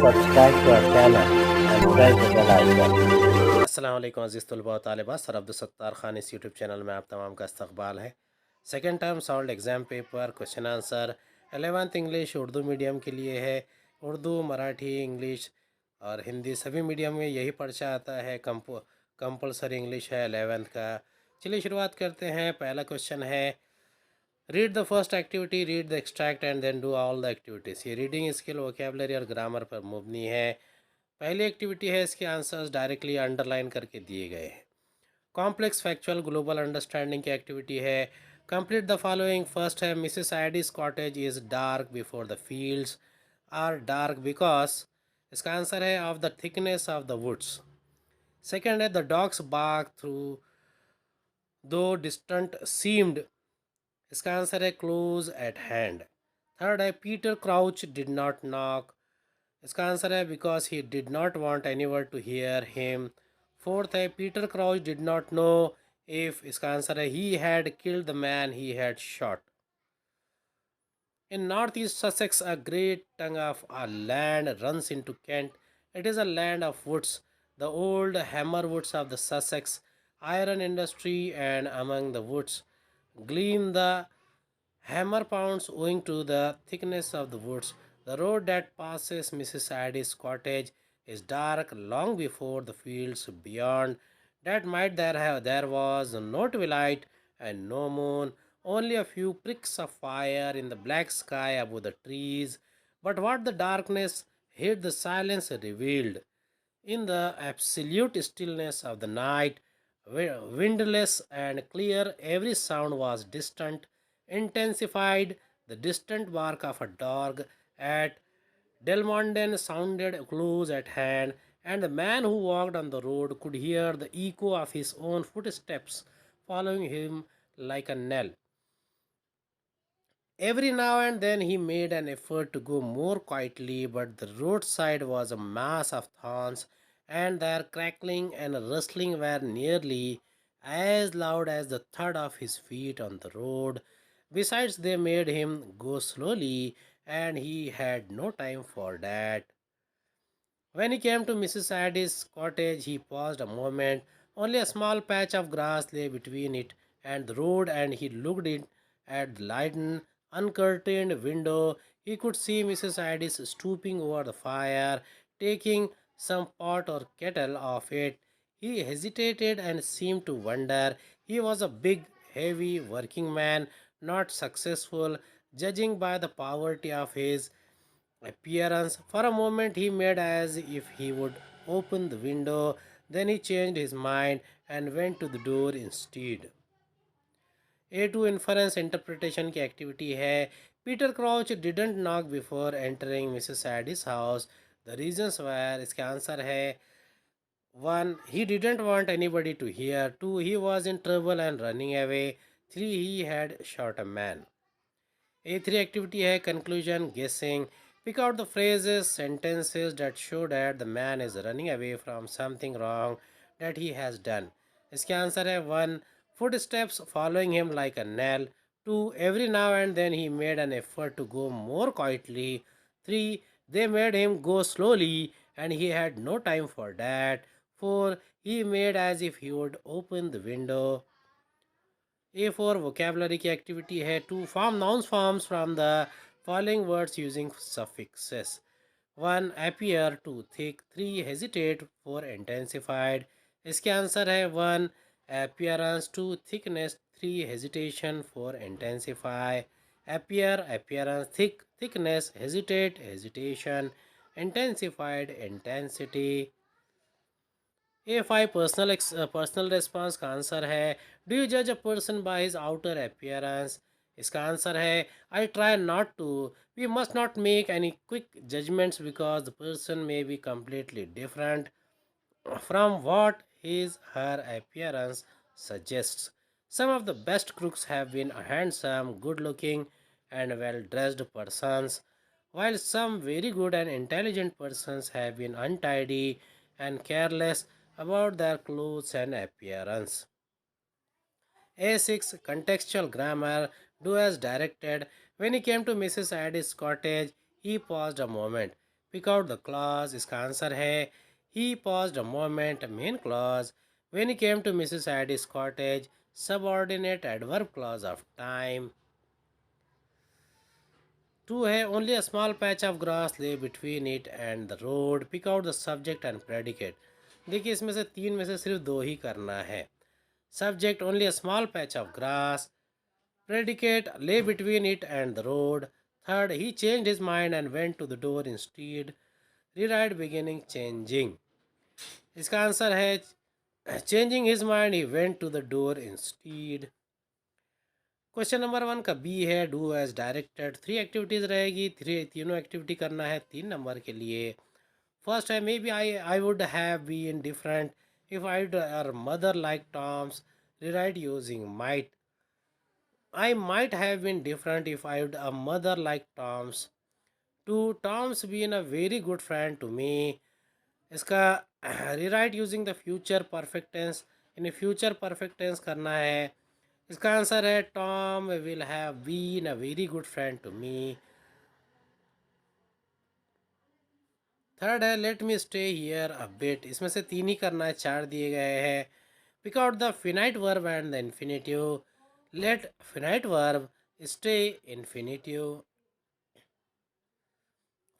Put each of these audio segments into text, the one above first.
subscribe to our channel and press the bell icon. अस्सलाम वालेकुम अज़ीज़ तलबा व तालिबात। सर अब्दुलसत्तार खान इस यूट्यूब चैनल में आप तमाम का इस्तकबाल है। Second term solve exam paper question answer 11th English Urdu medium के लिए है। उर्दू, मराठी, इंग्लिश और हिंदी सभी मीडियम में यही पर्चा आता है। कंपलसरी इंग्लिश है 11th का। चलिए शुरुआत करते हैं। पहला क्वेश्चन है, read the first activity, read the extract and then do all the activities. ये रीडिंग स्किल, वोकेबलरी और ग्रामर पर मुबनी है। पहली एक्टिविटी है, इसके आंसर्स डायरेक्टली अंडरलाइन करके दिए गए हैं। कॉम्प्लेक्स फैक्चुअल ग्लोबल अंडरस्टैंडिंग की एक्टिविटी है। Complete the following. फर्स्ट है, Mrs Adis cottage is dark before the fields are dark because. इसका आंसर है of the thickness of the woods. Second है, the dogs bark through though distant seemed. इसका answer है close at hand. Third है, Peter Crouch did not knock. इसका answer है because he did not want anyone to hear him. Fourth है, Peter Crouch did not know if. इसका answer है he had killed the man he had shot. In northeast Sussex, a great tongue of a land runs into Kent. It is a land of woods, the old hammer woods of the Sussex iron industry, and among the woods gleam the hammer pounds owing to the thickness of the woods. The road that passes Mrs. Addis' cottage is dark long before the fields beyond. That night there was no twilight and no moon, only a few pricks of fire in the black sky above the trees. But what the darkness hid, the silence revealed. In the absolute stillness of the night, windless and clear, every sound was distant, intensified. The distant bark of a dog at Delmonden sounded close at hand, and the man who walked on the road could hear the echo of his own footsteps following him like a knell. Every now and then he made an effort to go more quietly, but the roadside was a mass of thorns, and their crackling and rustling were nearly as loud as the thud of his feet on the road. Besides, they made him go slowly, and he had no time for that. When he came to Mrs. Addis' cottage, he paused a moment. Only a small patch of grass lay between it and the road, and he looked in at the lighted, uncurtained window. He could see Mrs. Addis stooping over the fire, taking some pot or kettle off it. He hesitated and seemed to wonder. He was a big, heavy working man, not successful, judging by the poverty of his appearance. For a moment he made as if he would open the window, then he changed his mind and went to the door instead. A2 inference interpretation की activity है। Peter Crouch didn't knock before entering Mrs Adis house. The reasons were. इसका answer है 1. He didn't want anybody to hear. 2. He was in trouble and running away. 3. He had shot a man. A3 activity है conclusion guessing. Pick out the phrases sentences that show that the man is running away from something wrong that he has done. इसके answer है 1. Footsteps following him like a nail. 2. Every now and then he made an effort to go more quietly. 3. They made him go slowly and he had no time for that. 4. He made as if he would open the window. A4 vocabulary की activity है। To form nouns forms from the following words using suffixes. 1. appear, 2. thick, 3. hesitate, 4. intensified। इसके answer है 1. appearance, 2. thickness, 3. hesitation, 4. intensify। appear, appearance, thick, thickness, hesitate, hesitation, intensified, intensity। A5 personal response का answer है do you जज a person by his outer appearance. इसका answer है I try not to. We must not make any quick judgments because the person may be completely different from what his her appearance suggests. Some of the best crooks have been handsome, good looking, and well dressed persons, while some very good and intelligent persons have been untidy and careless about their clothes and appearance. A6 contextual grammar. Do as directed. When he came to Mrs. Addis' cottage, he paused a moment. Pick out the clause. इसका answer है he paused a moment, main clause. when he came to Mrs. Addis cottage, subordinate adverb clause of time. Two है only a small patch of grass lay between it and the road. Pick out the subject and predicate. देखिए इसमें से तीन में से सिर्फ दो ही करना है। Subject only a small patch of grass, predicate lay between it and the road. Third, he changed his mind and went to the door instead. Rewrite beginning changing. इसका आंसर है changing his mind he went to the door instead. Question number 1 का B है do as directed. Three activities रहेगी, तीनों activity करना है 3 number के लिए। फर्स्ट है maybe I would have been different if I are mother like Tom's. Rewrite using might. I might have been different if I had a mother like Tom's. Two, Tom's been a very good friend to me. इसका rewrite using the future perfect tense. In future perfect tense करना है। इसका answer है Tom will have been a very good friend to me. Third है let me stay here a bit। इसमें से तीन ही करना है, चार दिए गए हैं। Pick out the finite verb and the infinitive. Let finite verb stay infinitive.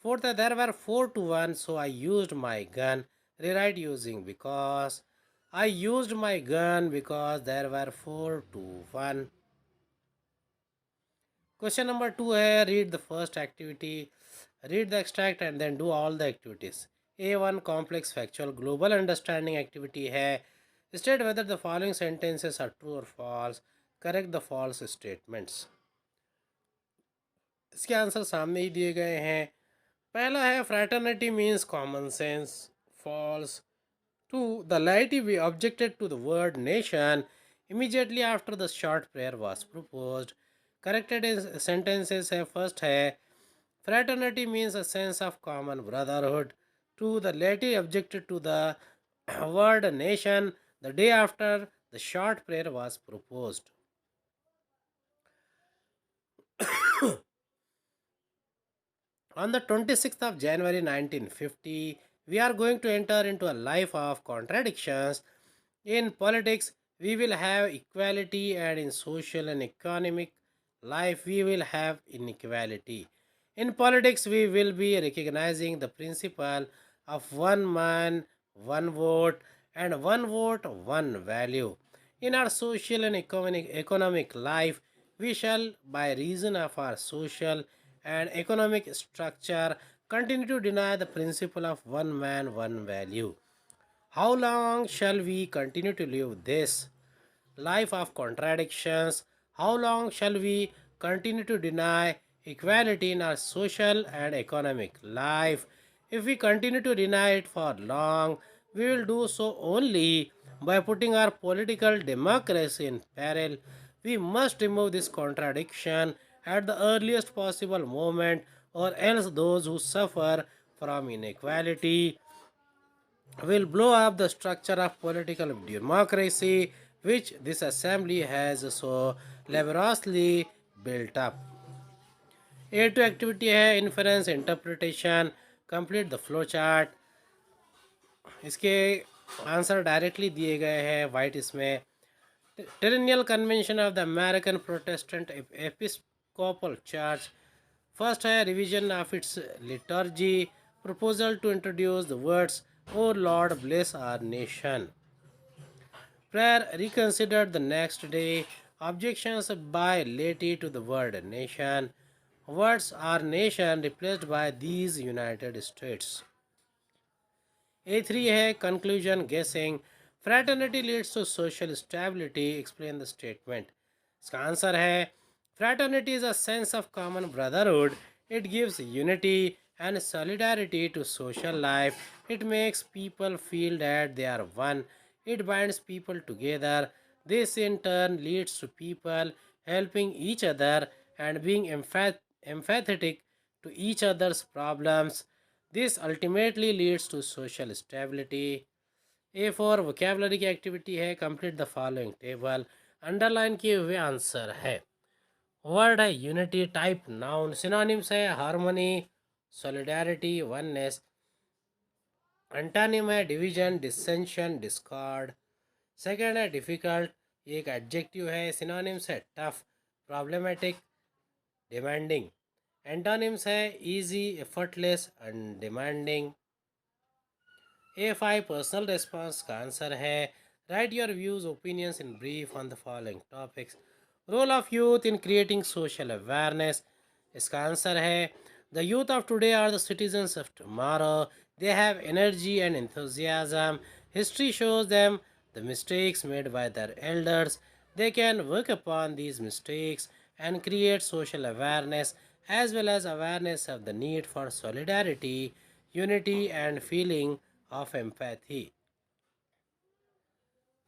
Fourth, there were 4 to 1, so I used my gun. Rewrite using because. I used my gun because there were 4 to 1. Question number 2 है read the first activity. Read the extract and then do all the activities. A1 complex factual global understanding activity है. State whether the following sentences are true or false. Correct the false statements. इसके answer सामने ही दिए गए हैं। पहला है fraternity means common sense, false. To the laity we objected to the word nation immediately after the short prayer was proposed. Corrected sentences है, first है fraternity means a sense of common brotherhood. Two, the laity objected to the word nation the day after the short prayer was proposed. On the 26th of January 1950, we are going to enter into a life of contradictions. In politics, we will have equality, and in social and economic life, we will have inequality. In politics, we will be recognizing the principle of one man, one vote, and one vote, one value. In our social and economic life, we shall, by reason of our social and economic structure, continue to deny the principle of one man, one value. How long shall we continue to live this life of contradictions? How long shall we continue to deny equality in our social and economic life? If we continue to deny it for long, we will do so only by putting our political democracy in peril. We must remove this contradiction at the earliest possible moment, or else those who suffer from inequality will blow up the structure of political democracy which this assembly has so laboriously built up. A2 activity है inference interpretation. Complete the flow chart. इसके answer directly दिए गए हैं वाइट इसमें। Triennial convention of the American Protestant Episcopal Church. First है revision of its liturgy. Proposal to introduce the words O Lord bless our nation. Prayer reconsidered the next day. Objections by laity to the word nation. Words are nation replaced by these United States. A3 है conclusion guessing. Fraternity leads to social stability. Explain the statement. इसका answer है fraternity is a sense of common brotherhood. It gives unity and solidarity to social life. It makes people feel that they are one. It binds people together. This in turn leads to people helping each other and being empathetic to each other's problems. This ultimately leads to social stability. A4 vocabulary की activity है complete the following table. Underline किए हुए answer है। Word है unity, type noun, synonyms है harmony, solidarity, oneness. Antonym है division, dissension, discord. Second है difficult, ये एक एडजेक्टिव है. सिनोनिम्स है टफ, प्रॉब्लमेटिक, डिमांडिंग. एंटोनिम्स है easy, effortless, undemanding. A5 personal response का आंसर है write your views opinions in brief on the following topics. Role of youth in creating social awareness. इसका answer है the youth of today are the citizens of tomorrow. They have energy and enthusiasm. History shows them the mistakes made by their elders. They can work upon these mistakes and create social awareness as well as awareness of the need for solidarity, unity, and feeling of empathy.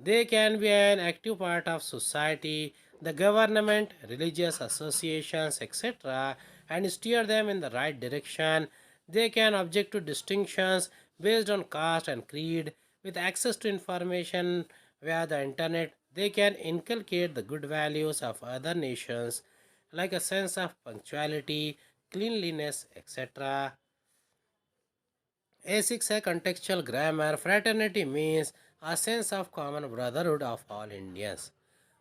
They can be an active part of society, the government, religious associations, etc., and steer them in the right direction. They can object to distinctions based on caste and creed. With access to information via the internet, they can inculcate the good values of other nations, like a sense of punctuality, cleanliness, etc. A6 है contextual grammar. Fraternity means a sense of common brotherhood of all Indians.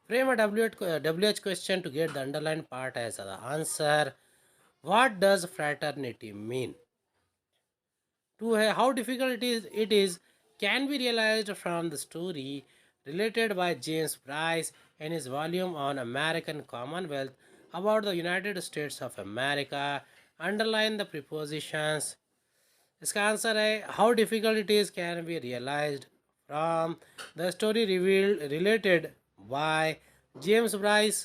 Frame a WH question to get the underlined part as the answer. What does fraternity mean? 2 है how difficult it is can be realized from the story related by James Bryce in his volume on American Commonwealth about the United States of America. Underline the prepositions. इसका answer है how difficult it is can be realised from the story revealed related by James Bryce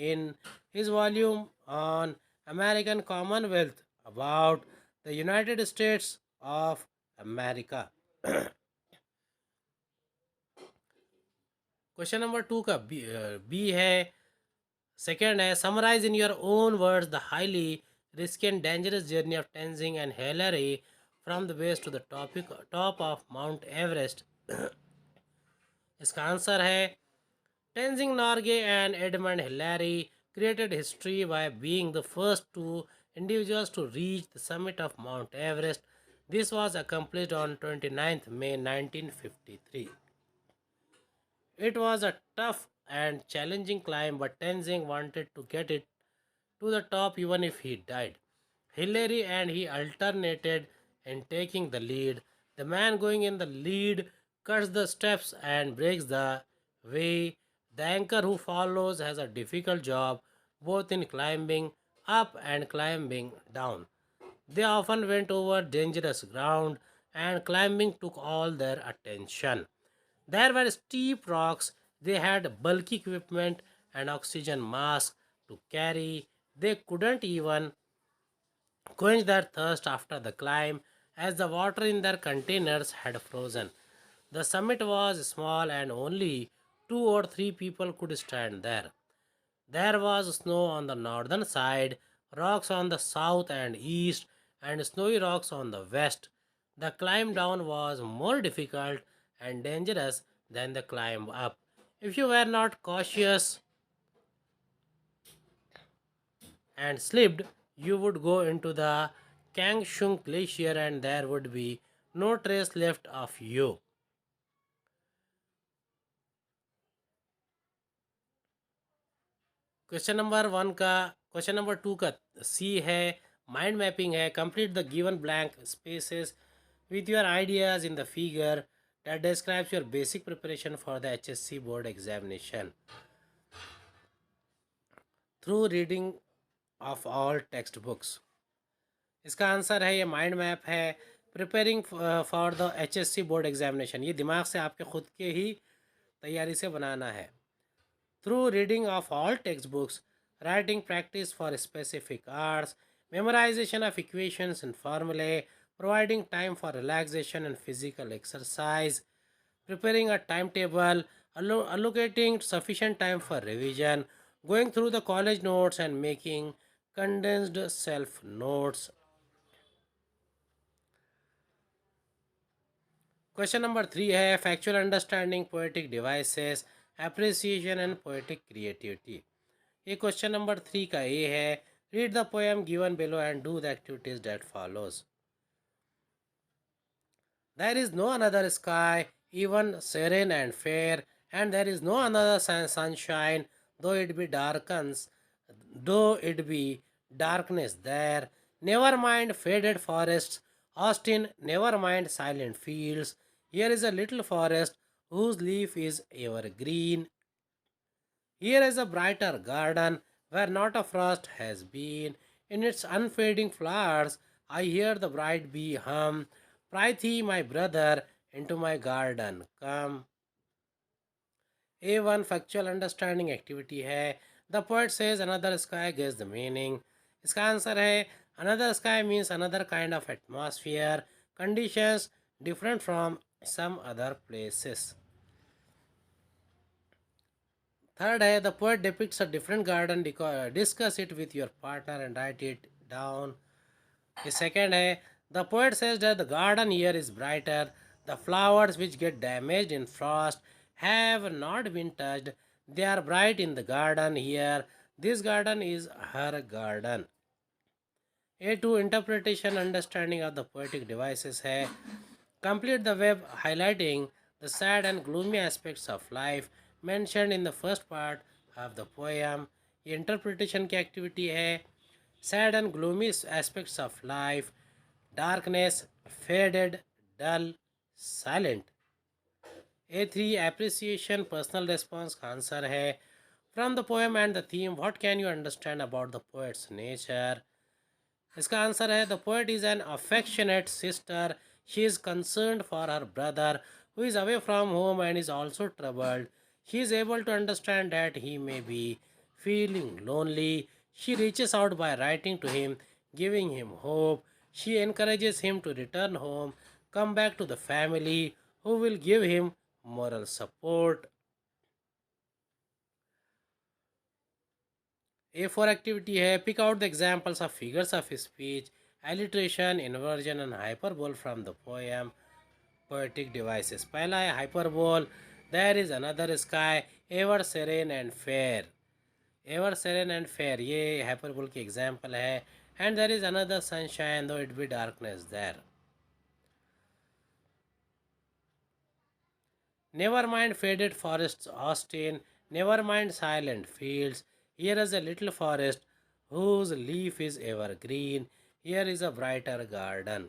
in his volume on American Commonwealth about the United States of America. Question number 2 का B है. Second है summarise in your own words the highly risky and dangerous journey of Tenzing and Hillary from the base to the top of Mount Everest. इसका answer है Tenzing Norgay and Edmund Hillary created history by being the first two individuals to reach the summit of Mount Everest. This was accomplished on 29th May 1953. It was a tough and challenging climb, but Tenzing wanted to get it to the top even if he died. Hillary and he alternated in taking the lead. The man going in the lead cuts the steps and breaks the way. The anchor who follows has a difficult job both in climbing up and climbing down. They often went over dangerous ground and climbing took all their attention. There were steep rocks, they had bulky equipment and oxygen masks to carry. They couldn't even quench their thirst after the climb as the water in their containers had frozen. The summit was small and only 2 or 3 people could stand there. There was snow on the northern side, rocks on the south and east, and snowy rocks on the west. The climb down was more difficult and dangerous than the climb up. If you were not cautious and slipped, you would go into the Kangshung Glacier and there would be no trace left of you. Question number 2 का C है mind mapping है. Complete the given blank spaces with your ideas in the figure that describes your basic preparation for the HSC board examination through reading of all textbooks. इसका answer है ये mind map है preparing for the HSC board examination. ये दिमाग से आपके खुद के ही तैयारी से बनाना है. Through reading of all text books, writing practice for specific arts, memorization of equations and formulae, providing time for relaxation and physical exercise, preparing a timetable, allocating sufficient time for revision, going through the college notes and making condensed self notes. Question number 3 है factual understanding poetic devices appreciation and poetic creativity. ये question number 3 का ये है Read the poem given below and do the activities that follows. There is no another sky, even serene and fair, and there is no another sunshine, though it be darkens, though it be darkness there. Never mind faded forests, Austin, never mind silent fields. Here is a little forest whose leaf is evergreen. Here is a brighter garden where not a frost has been. In its unfading flowers, I hear the bright bee hum. Prithee, my brother, into my garden come. A1 factual understanding activity है. The poet says another sky, guess the meaning. इसका answer है another sky means another kind of atmosphere, conditions different from some other places. Third है the poet depicts a different garden, discuss it with your partner and write it down. The second है the poet says that the garden here is brighter. The flowers which get damaged in frost have not been touched. They are bright in the garden here. This garden is her garden. A2 interpretation understanding of the poetic devices है complete the web highlighting the sad and gloomy aspects of life mentioned in the first part of the poem. ये interpretation की activity है sad and gloomy aspects of life, darkness, faded, dull, silent. A3 appreciation personal response का answer है from the poem and the theme what can you understand about the poet's nature. इसका answer है the poet is an affectionate sister she is concerned for her brother who is away from home and is also troubled she is able to understand that he may be feeling lonely she reaches out by writing to him giving him hope she encourages him to return home come back to the family who will give him moral support. A4 activity है pick out the examples of figures of speech, alliteration, inversion and hyperbole from the poem. Poetic devices. पहला है hyperbole. There is another sky, ever serene and fair. Ever serene and fair. ये hyperbole की example है. And there is another sunshine, though it be darkness there. Never mind faded forests, Austin. Never mind silent fields. Here is a little forest whose leaf is evergreen. Here is a brighter garden.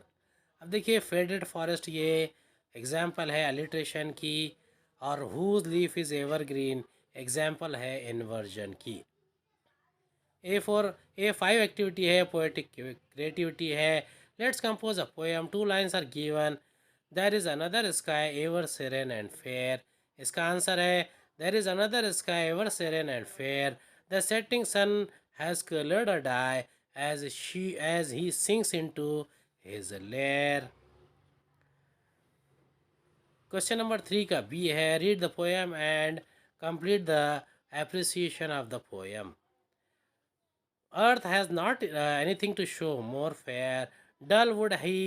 अब देखिए faded forest ये example है alliteration की और whose leaf is evergreen example है inversion की. A5 activity है poetic creativity है. Let's compose a poem. 2 lines are given. There is another sky ever serene and fair. इसका आंसर है there is another sky ever serene and fair. The setting sun has coloured a dye as he sinks into his lair. Question number 3 का B है read the poem and complete the appreciation of the poem. Earth has not anything to show more fair. Dull would he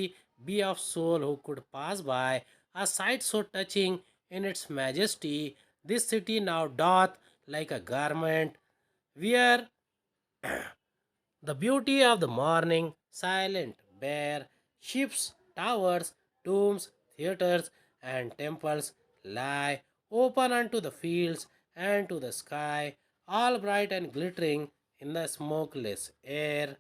be of soul who could pass by a sight so touching in its majesty. This city now doth like a garment wear the beauty of the morning, silent, bare. Ships, towers, tombs, theatres, and temples lie open unto the fields and to the sky, all bright and glittering in the smokeless air.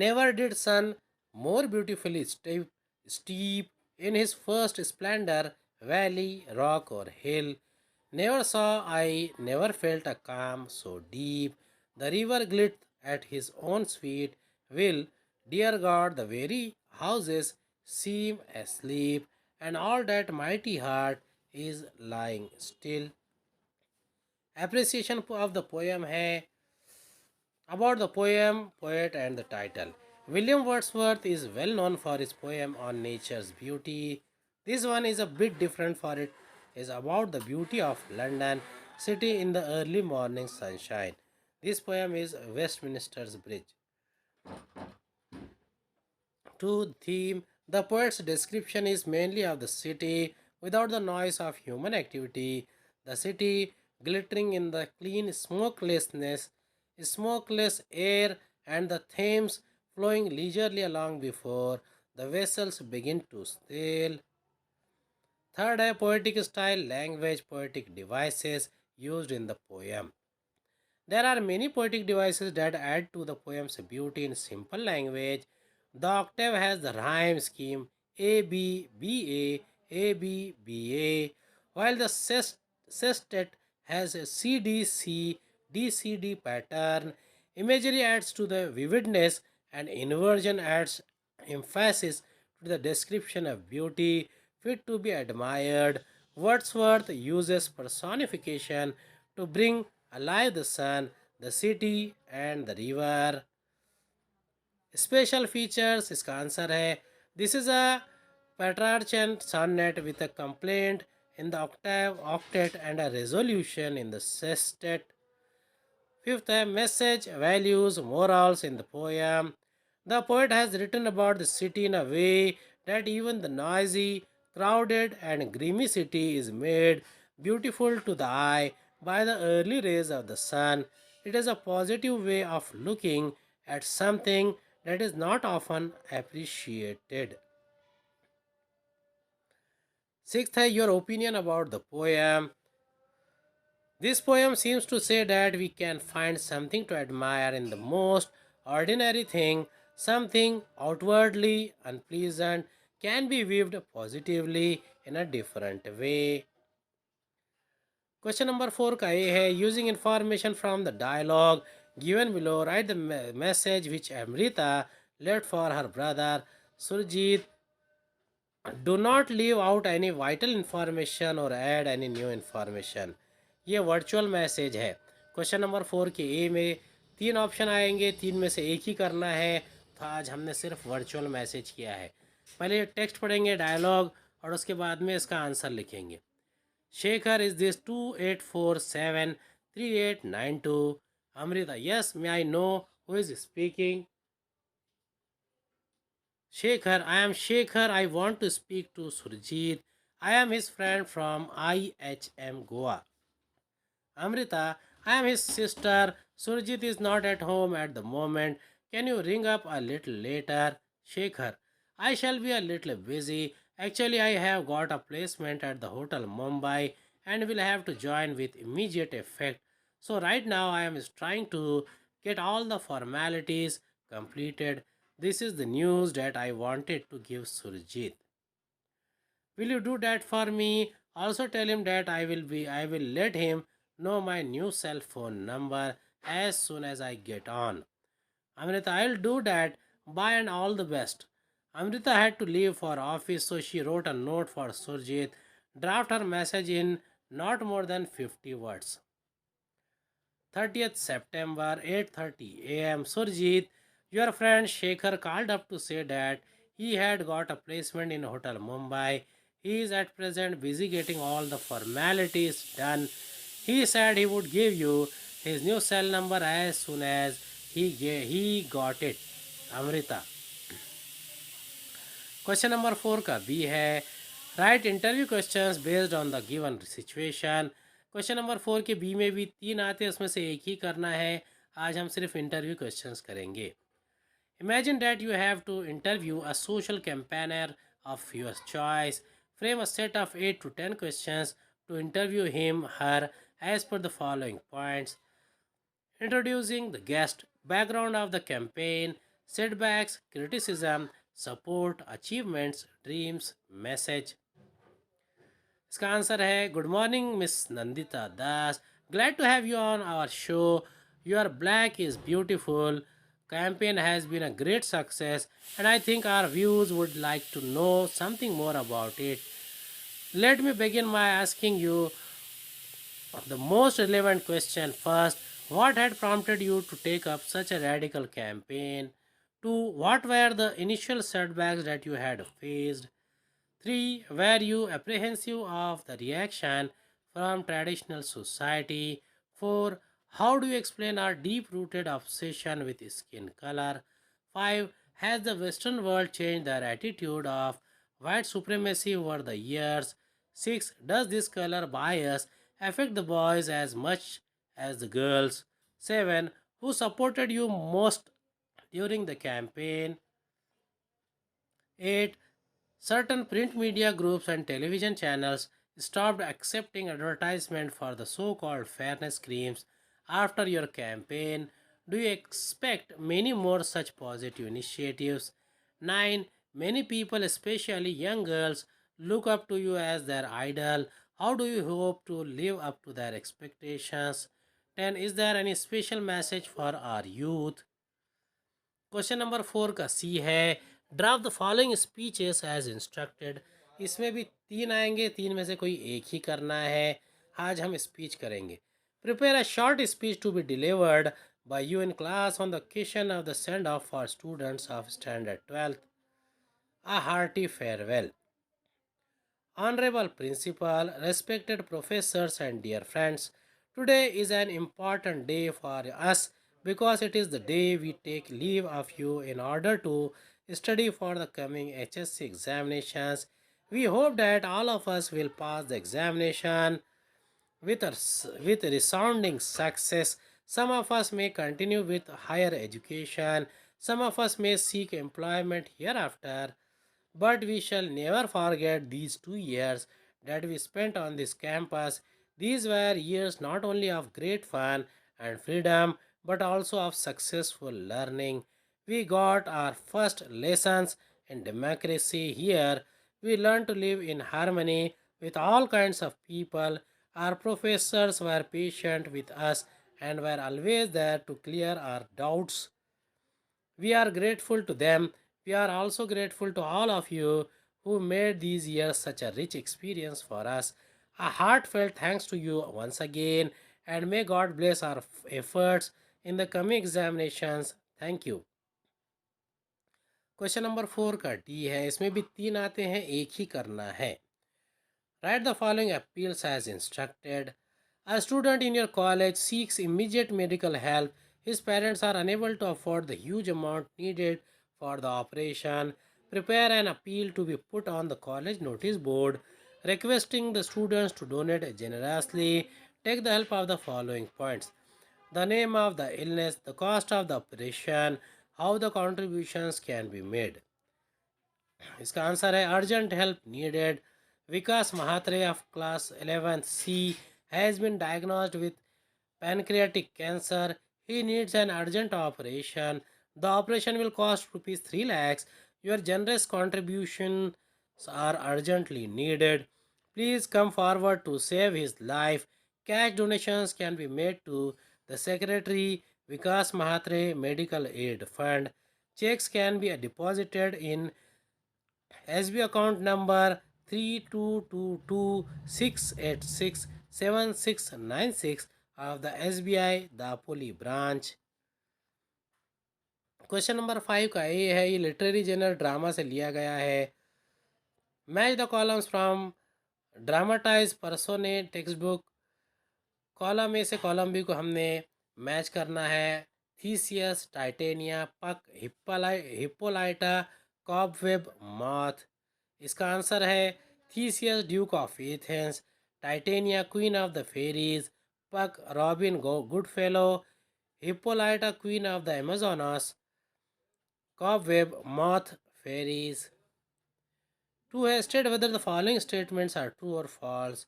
Never did sun more beautifully steep in his first splendor, valley, rock, or hill. Never saw I, never felt a calm so deep. The river glit at his own sweet will. Dear God, the very houses seem asleep, and all that mighty heart is lying still. Appreciation of the poem है about the poem, poet, and the title. William Wordsworth is well known for his poem on nature's beauty. This one is a bit different for it is about the beauty of London city in the early morning sunshine. This poem is Westminster's Bridge. To theme, the poet's description is mainly of the city without the noise of human activity. The city glittering in the clean smokelessness smokeless air, and the Thames flowing leisurely along before the vessels begin to sail. Third, a poetic style, language, poetic devices used in the poem. There are many poetic devices that add to the poem's beauty in simple language. The octave has the rhyme scheme A B B A B B A, while the sestet has a C D C D C D pattern. Imagery adds to the vividness, and inversion adds emphasis to the description of beauty fit to be admired. Wordsworth uses personification to bring alive the sun, the city, and the river. Special features इसका answer है This is a Petrarchan sonnet with a complaint in the octave, octet, and a resolution in the sestet. Fifth, a message, values, morals in the poem. The poet has written about the city in a way that even the noisy, crowded, and grimy city is made beautiful to the eye by the early rays of the sun. It is a positive way of looking at something that is not often appreciated. Sixth, your opinion about the poem. This poem seems to say that we can find something to admire in the most ordinary thing, something outwardly unpleasant can be viewed positively in a different way. Question number 4 का ये है using information from the dialogue given below write the message which Amrita left for her brother Surjit. Do not leave out any vital information or add any new information. ये virtual message है. Question number 4 के ए में 3 option आएंगे, 3 में से एक ही करना है. तो आज हमने सिर्फ वर्चुअल मैसेज किया है. पहले टेक्स्ट पढ़ेंगे, डायलॉग, और उसके बाद में इसका आंसर लिखेंगे. Shekhar is this 28473892. Amrita yes may I know who is speaking. Shekhar, I am Shekhar. I want to speak to Surjit. I am his friend from IHM Goa. Amrita, I am his sister. Surjit is not at home at the moment. Can you ring up a little later? Shekhar, I shall be a little busy. Actually, I have got a placement at the Hotel Mumbai and will have to join with immediate effect. So, right now, I am trying to get all the formalities completed. This is the news that I wanted to give Surjit. Will you do that for me? Also tell him that I will let him know my new cell phone number as soon as I get on. Amrita, I'll do that. Bye and all the best. Amrita had to leave for office, so she wrote a note for Surjit. Draft her message in not more than 50 words. 30th September, 8:30 a.m. Surjit, your friend Shekhar called up to say that he had got a placement in Hotel Mumbai. He is at present busy getting all the formalities done. He said he would give you his new cell number as soon as he got it. Amrita. Question number 4 का B है right interview questions based on the given situation. Question number 4 के B में भी 3 आते हैं, उसमें से एक ही करना है. आज हम सिर्फ इंटरव्यू क्वेश्चंस करेंगे. Imagine that you have to interview a social campaigner of your choice. Frame a set of 8 to 10 questions to interview him her as per the following points. Introducing the guest, background of the campaign, setbacks, criticism, support, achievements, dreams, message. इसका answer है good morning Miss Nandita Das, glad to have you on our show. Your black is beautiful. Campaign has been a great success and I think our viewers would like to know something more about it. Let me begin by asking you the most relevant question first. What had prompted you to take up such a radical campaign? 2. What were the initial setbacks that you had faced? 3. Were you apprehensive of the reaction from traditional society? 4. How do you explain our deep rooted obsession with skin color? 5. Has the Western world changed their attitude of white supremacy over the years? 6. Does this color bias affect the boys as much as the girls? 7. Who supported you most during the campaign? 8. Certain print media groups and television channels stopped accepting advertisement for the so-called fairness creams after your campaign. Do you expect many more such positive initiatives? 9. Many people, especially young girls, look up to you as their idol. How do you hope to live up to their expectations? 10. Is there any special message for our youth? Question number 4 का C है, draft the following speeches as instructed. इसमें भी तीन आएंगे, तीन में से कोई एक ही करना है। आज हम स्पीच करेंगे। Prepare a short speech to be delivered by you in class on the occasion of the send off for students of standard 12th। A hearty farewell. Honorable Principal, respected professors, and dear friends, today is an important day for us because it is the day we take leave of you in order to study for the coming HSC examinations. We hope that all of us will pass the examination with resounding success. Some of us may continue with higher education, some of us may seek employment hereafter, but we shall never forget these 2 years that we spent on this campus. These were years not only of great fun and freedom, but also of successful learning. We got our first lessons in democracy here. We learned to live in harmony with all kinds of people. Our professors were patient with us and were always there to clear our doubts. We are grateful to them. We are also grateful to all of you who made these years such a rich experience for us. A heartfelt thanks to you once again, and may God bless our efforts in the coming examinations. Thank you. Question number 4 का D है, इसमें भी तीन आते हैं, एक ही करना है। Write the following appeals as instructed. A student in your college seeks immediate medical help. His parents are unable to afford the huge amount needed for the operation. Prepare an appeal to be put on the college notice board, requesting the students to donate generously. Take the help of the following points: the name of the illness, the cost of the operation, how the contributions can be made. इसका answer है urgent help needed. Vikas Mhatre of class 11th C has been diagnosed with pancreatic cancer. He needs an urgent operation. The operation will cost rupees 3 lakhs. Your generous contributions are urgently needed. Please come forward to save his life. Cash donations can be made to the Secretary Vikas Mahatre Medical Aid Fund. Checks can be deposited in SB account number 3222686796 of the SBI Dapoli branch. Question number 5 का ए है, ये literary journal drama से लिया गया है। Match the columns from dramatis personae textbook. Column A से column B को हमने मैच करना है। Theseus, Titania, Puck, Hippolyta, Cobweb, Moth. इसका आंसर है Theseus duke of Athens, Titania queen of the fairies, Puck Robin Goodfellow, Hippolyta queen of the Amazons, Cobweb Moth fairies. 2 है, state whether the following statements are true or false.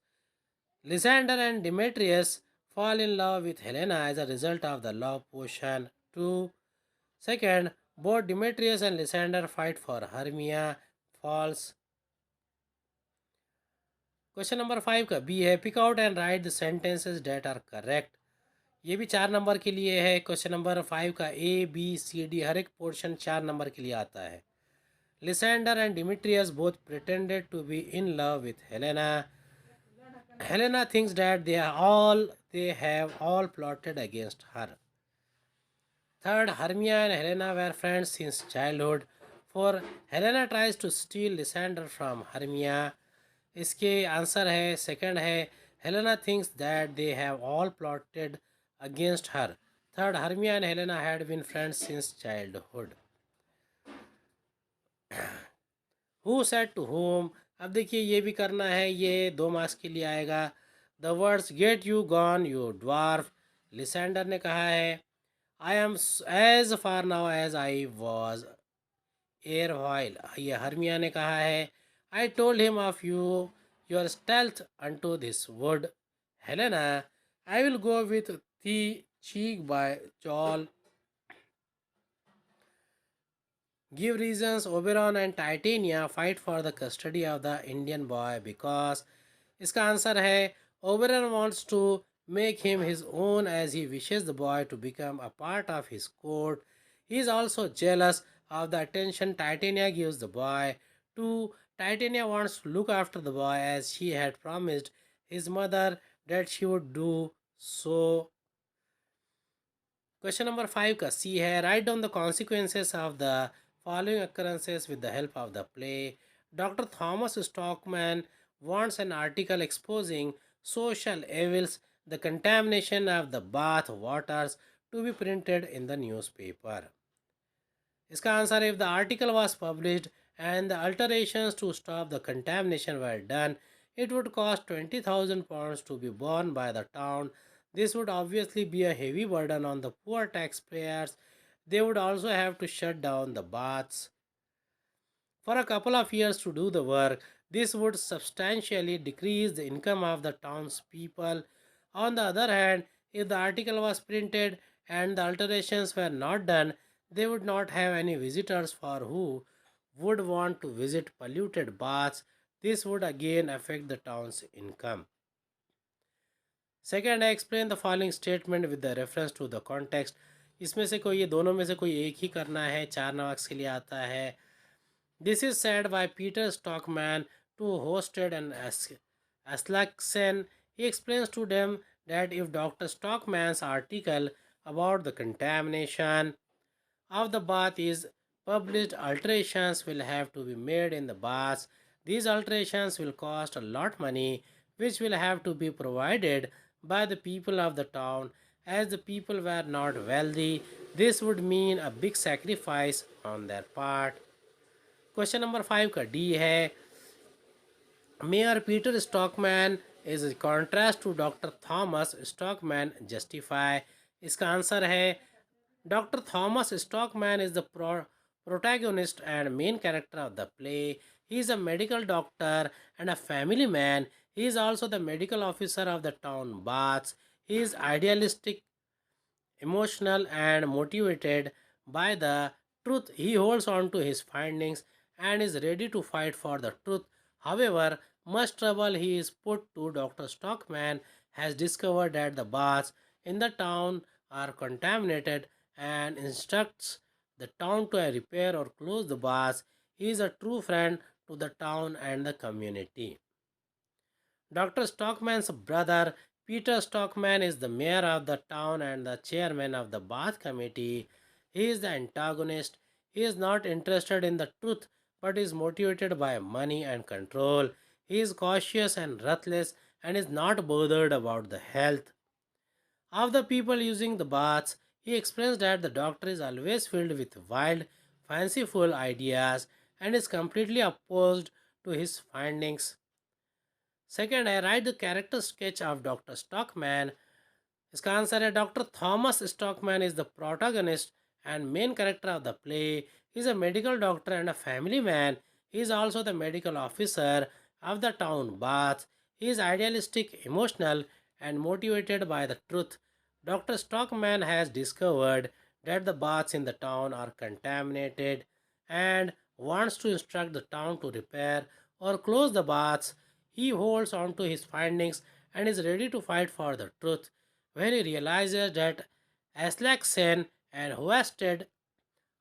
Lysander and Demetrius fall in love with Helena as a result of the love potion. 2. Second, both Demetrius and Lysander fight for Hermia. False. Question number 5 का B है, pick out and write the sentences that are correct. ये भी 4 number के लिए है। Question number 5 का A B C D हर एक portion 4 number के लिए आता है। Lysander and Demetrius both pretended to be in love with Helena. Helena thinks that they have all plotted against her. Third, Hermia and Helena were friends since childhood. For Helena tries to steal Lysander from Hermia. इसके answer है second है, Helena thinks that they have all plotted against her. Third, Hermia and Helena had been friends since childhood. Who said to whom? अब देखिए ये भी करना है, ये 2 मार्क्स के लिए आएगा। The words get you gone you dwarf, Lysander ने कहा है। I am as far now as I was erewhile. ये हर्मिया ने कहा है. I told him of your stealth unto this wood. Helena, I will go with thee cheek by jowl. Give reasons Oberon and Titania fight for the custody of the Indian boy because इसका answer है Oberon wants to make him his own as he wishes the boy to become a part of his court. He is also jealous of the attention Titania gives the boy. Too, Titania wants to look after the boy as she had promised his mother that she would do so. Question number 5 का C है. Write down the consequences of the following occurrences with the help of the play. Dr. Thomas Stockman wants an article exposing social evils, the contamination of the bath waters to be printed in the newspaper. इसका answer है, if the article was published and the alterations to stop the contamination were done, it would cost £20,000 to be borne by the town. This would obviously be a heavy burden on the poor taxpayers. They would also have to shut down the baths for a couple of years to do the work. This would substantially decrease the income of the townspeople. On the other hand, if the article was printed and the alterations were not done, they would not have any visitors for who would want to visit polluted baths. This would again affect the town's income. Second, I explain the following statement with the reference to the context. इसमें से कोई, ये दोनों में से कोई एक ही करना है. 4 मार्क्स के लिए आता है. This is said by Peter Stockman to hosted an Aslaksen. He explains to them that if Dr. Stockman's article about the contamination of the bath is published, alterations will have to be made in the baths. These alterations will cost a lot money, which will have to be provided by the people of the town. As the people were not wealthy, this would mean a big sacrifice on their part. Question number 5 का D है. Mayor Peter Stockmann is contrast to Doctor Thomas Stockmann justify. इसका answer है, Doctor Thomas Stockmann is the protagonist and main character of the play. He is a medical doctor and a family man. He is also the medical officer of the town baths. He is idealistic, emotional, and motivated by the truth. He holds on to his findings and is ready to fight for the truth. However much trouble he is put to, Dr. Stockman has discovered that the baths in the town are contaminated and instructs the town to repair or close the baths. He is a true friend to the town and the community. Dr. Stockman's brother Peter Stockman is the mayor of the town and the chairman of the bath committee. He is the antagonist. He is not interested in the truth but is motivated by money and control. He is cautious and ruthless and is not bothered about the health of the people using the baths. He explains that the doctor is always filled with wild, fanciful ideas and is completely opposed to his findings. Second, I write the character sketch of Dr. Stockman. इसका answer है, Doctor Thomas Stockmann is the protagonist and main character of the play. He is a medical doctor and a family man. He is also the medical officer of the town baths. He is idealistic, emotional, and motivated by the truth. Dr. Stockman has discovered that the baths in the town are contaminated and wants to instruct the town to repair or close the baths. He holds on to his findings and is ready to fight for the truth. When he realizes that Aslaksen and Hoested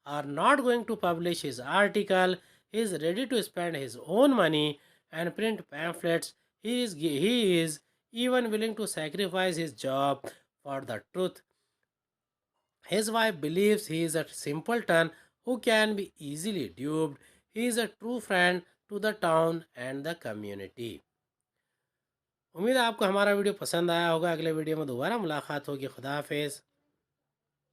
are not going to publish his article, he is ready to spend his own money and print pamphlets. He is even willing to sacrifice his job for the truth. His wife believes he is a simpleton who can be easily duped. He is a true friend to the town and the community. उम्मीद है आपको हमारा video पसंद आया होगा. अगले video में दोबारा मुलाकात होगी. खुदा हाफिज़.